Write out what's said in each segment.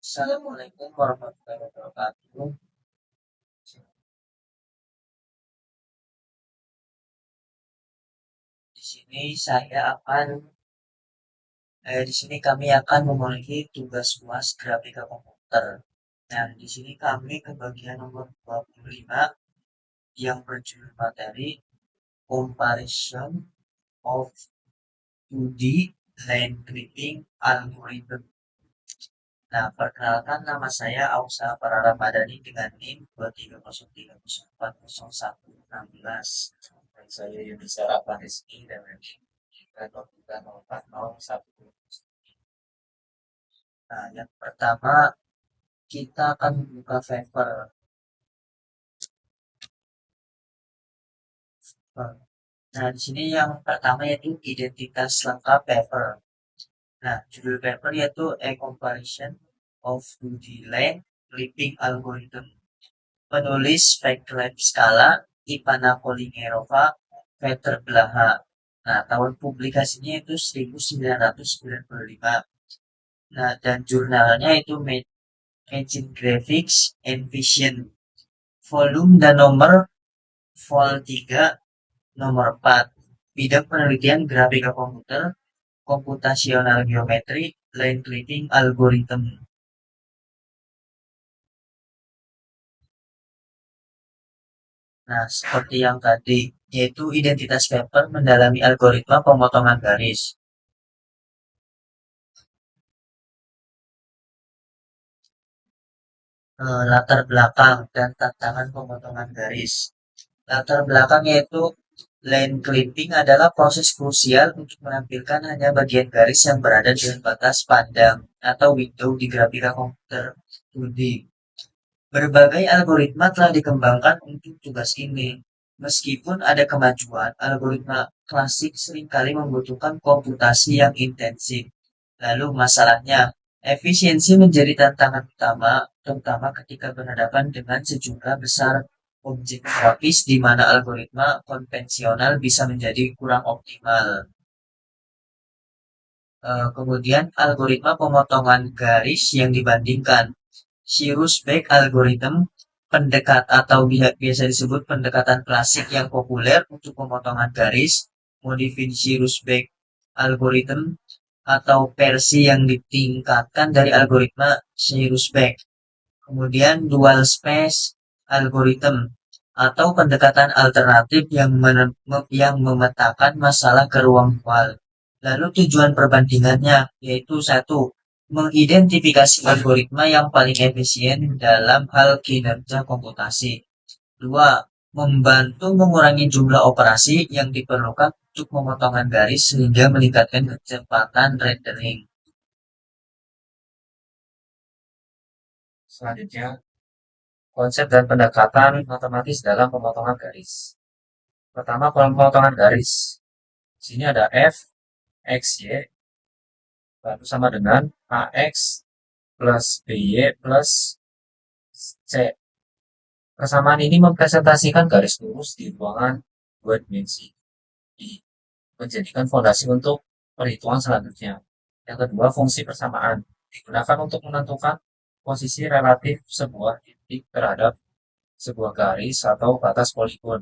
Assalamualaikum warahmatullahi wabarakatuh. Di sini saya akan, di sini kami akan memiliki tugas UAS grafika komputer. Dan di sini kami ke bagian nomor 25 yang berjudul materi Comparison of 2D Line Clipping Algorithm. Nah, perkenalkan nama saya Ausa Paramadani dengan NIM 23030140116. Dan saya Yunisa Rizky dengan NIM 3230401. Nah, yang pertama kita akan membuka Fiverr. Nah, di sini yang pertama yaitu identitas lengkap paper. Nah, judul paper yaitu A Comparison of 2D Line Clipping Algorithm. Penulis Vaclav Skala, Ivana Poligerova, Peter Blaha. Nah, tahun publikasinya itu 1995. Nah, dan jurnalnya itu Machine Graphics and Vision. Volume dan nomor Vol 3 nomor 4. Bidang penelitian grafika komputer, computational geometry, line clipping algorithm. Nah, seperti yang tadi, yaitu identitas paper mendalami algoritma pemotongan garis. Latar belakang dan tantangan pemotongan garis. Latar belakang yaitu line clipping adalah proses krusial untuk menampilkan hanya bagian garis yang berada di batas pandang atau window di grafika komputer 2D. Berbagai algoritma telah dikembangkan untuk tugas ini. Meskipun ada kemajuan, algoritma klasik seringkali membutuhkan komputasi yang intensif. Lalu masalahnya, efisiensi menjadi tantangan utama, terutama ketika berhadapan dengan sejumlah besar objek grafis di mana algoritma konvensional bisa menjadi kurang optimal. Kemudian algoritma pemotongan garis yang dibandingkan. Cyrus-Beck algorithm pendekat atau biasa disebut pendekatan klasik yang populer untuk pemotongan garis, modifikasi Cyrus-Beck algorithm atau versi yang ditingkatkan dari algoritma Cyrus-Beck. Kemudian dual space algorithm atau pendekatan alternatif yang memetakan masalah ke ruang dual. Lalu tujuan perbandingannya yaitu satu, mengidentifikasi algoritma yang paling efisien dalam hal kinerja komputasi. Dua, membantu mengurangi jumlah operasi yang diperlukan untuk pemotongan garis sehingga meningkatkan kecepatan rendering. Selanjutnya, konsep dan pendekatan matematis dalam pemotongan garis. Pertama, pemotongan garis. Di sini ada F, X, Y, lalu sama dengan AX plus BY plus C. Kesamaan ini mempresentasikan garis lurus di ruangan dua dimensi, menjadikan fondasi untuk perhitungan selanjutnya. Yang kedua, fungsi persamaan digunakan untuk menentukan posisi relatif sebuah titik terhadap sebuah garis atau batas poligon.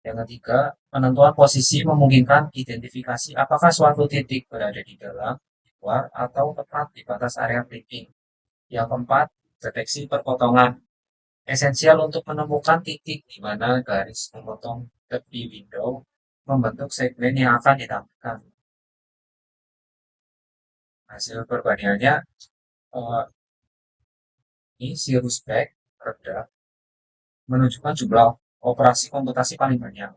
Yang ketiga, penentuan posisi memungkinkan identifikasi apakah suatu titik berada di dalam, di luar, atau tepat di batas area clipping. Yang keempat, deteksi perpotongan. Esensial untuk menemukan titik di mana garis memotong tepi window membentuk segmen yang akan ditampilkan. Hasil perbandingannya, eh, ini Cirrus Back rendah menunjukkan jumlah operasi komputasi paling banyak.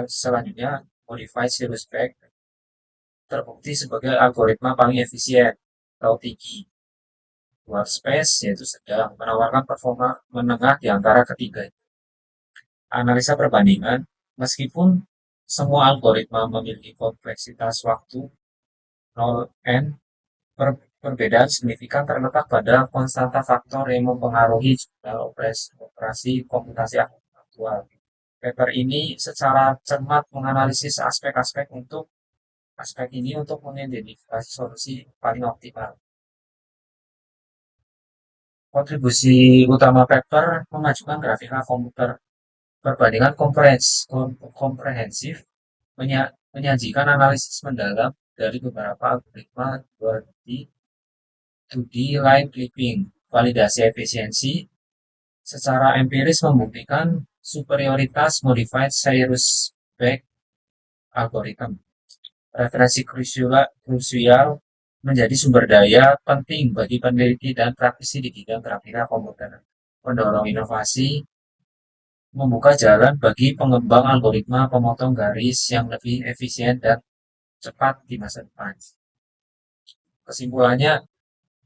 Selanjutnya, Modified Cirrus Back terbukti sebagai algoritma paling efisien atau tinggi. Luar space yaitu sedang menawarkan performa menengah di antara ketiga. Analisa perbandingan, meskipun semua algoritma memiliki kompleksitas waktu 0n, perbedaan signifikan terletak pada konstanta faktor yang mempengaruhi jumlah operasi komputasi aktual. Paper ini secara cermat menganalisis aspek ini untuk mengidentifikasi solusi paling optimal. Kontribusi utama paper memajukan grafika komputer. Perbandingan komprehensif menyajikan analisis mendalam dari beberapa algoritma 2D line clipping. Validasi efisiensi secara empiris membuktikan superioritas modified Cyrus-Beck algorithm. Referensi krusial menjadi sumber daya penting bagi peneliti dan praktisi di bidang grafika komputer. Mendorong inovasi, membuka jalan bagi pengembang algoritma pemotong garis yang lebih efisien dan cepat di masa depan. Kesimpulannya,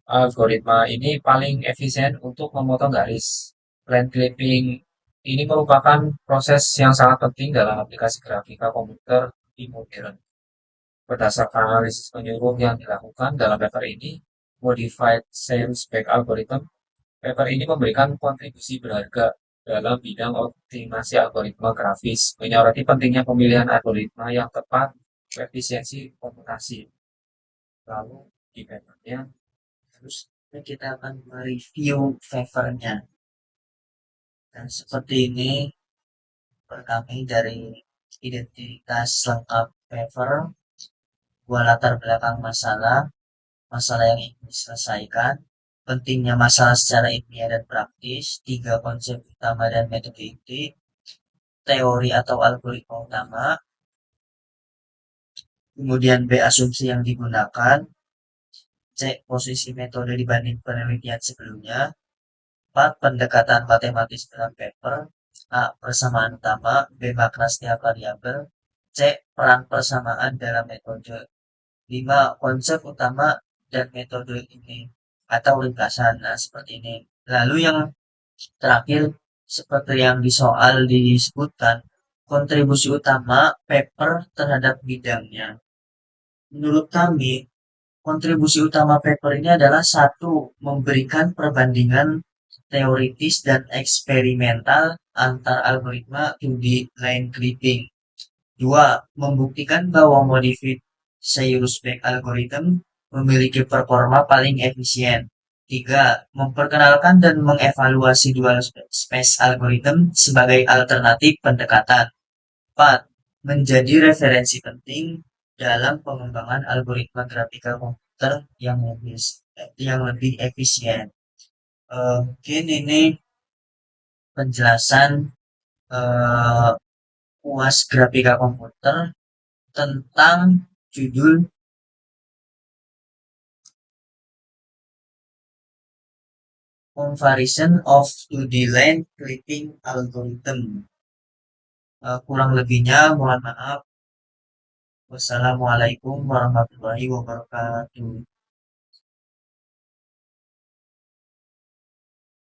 algoritma ini paling efisien untuk memotong garis. Line clipping ini merupakan proses yang sangat penting dalam aplikasi grafika komputer di modern. Berdasarkan analisis menyeluruh yang dilakukan dalam paper ini, Modified Cyrus-Beck Algorithm, paper ini memberikan kontribusi berharga dalam bidang optimasi algoritma grafis, menyoroti pentingnya pemilihan algoritma yang tepat, efisiensi komputasi. Lalu di papernya, Terus kita akan mereview papernya. Dan seperti ini per kami dari identitas lengkap paper, dua latar belakang masalah, masalah yang ingin diselesaikan, pentingnya masalah secara ilmiah dan praktis, tiga konsep utama dan metode inti, teori atau algoritma utama, kemudian B asumsi yang digunakan, C posisi metode dibanding penelitian sebelumnya, 4 pendekatan matematis dalam paper, A persamaan utama, B makna setiap variabel, C peran persamaan dalam metode, 5 konsep utama dan metode ini atau ringkasan. Nah, seperti ini. Lalu yang terakhir, seperti yang di soal disebutkan, kontribusi utama paper terhadap bidangnya. Menurut kami, kontribusi utama paper ini adalah satu, memberikan perbandingan teoritis dan eksperimental antar algoritma 2D line clipping. Dua, membuktikan bahwa modified Cyrus-Beck algorithm memiliki performa paling efisien. Tiga, memperkenalkan dan mengevaluasi dual space algorithm sebagai alternatif pendekatan. Empat, menjadi referensi penting dalam pengembangan algoritma grafika komputer yang lebih efisien. Mungkin ini penjelasan eh, UAS grafika komputer tentang judul Comparison of 2D Line Clipping Algorithm. Kurang lebihnya mohon maaf. Wassalamualaikum warahmatullahi wabarakatuh.